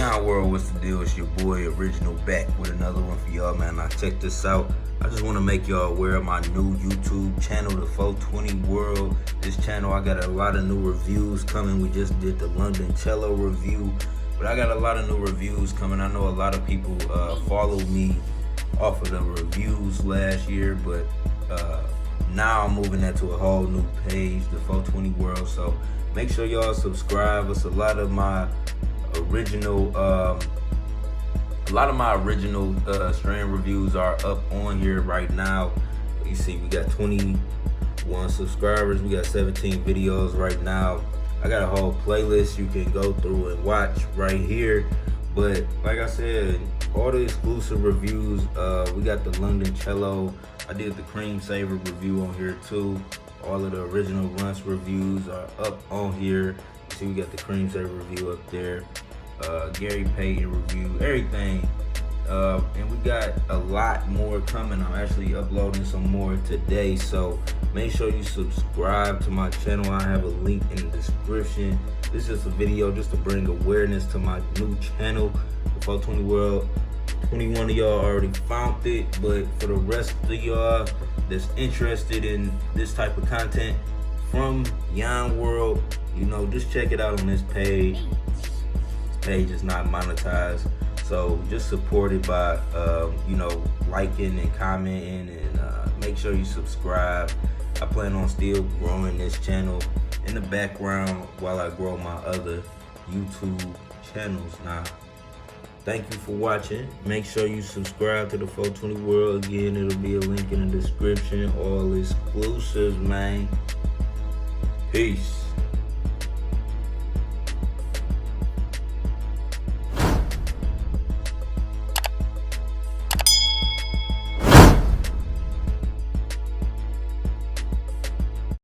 Young World, what's the deal? It's your boy Original back with another one for y'all, man. Now check this out. I just want to make y'all aware of my new YouTube channel, the 420 World. This channel, I got a lot of new reviews coming. We just did the London Cello review, but I got a lot of new reviews coming. I know a lot of people followed me off of the reviews last year, but now I'm moving that to a whole new page, the 420 World. So make sure y'all subscribe. It's a lot of my original strand reviews are up on here right now. You see we got 21 subscribers, we got 17 videos right now. I got a whole playlist you can go through and watch right here. But like I said, all the exclusive reviews, we got the London Cello. I did the Cream Saver review on here too. All of the original Runts reviews are up on here. See, we got the Cream Saver review up there. Gary Payton review, everything. And we got a lot more coming. I'm actually uploading some more today. So make sure you subscribe to my channel. I have a link in the description. This is just a video just to bring awareness to my new channel, the 420 World. 21 of y'all already found it, but for the rest of y'all that's interested in this type of content from Young World, you know, just check it out on this page. This page is not monetized, so just support it by you know, liking and commenting, and make sure you subscribe. I plan on still growing this channel in the background while I grow my other YouTube channels. Now, thank you for watching. Make sure you subscribe to the 420 World. Again, it'll be a link in the description. All exclusives, man. Peace.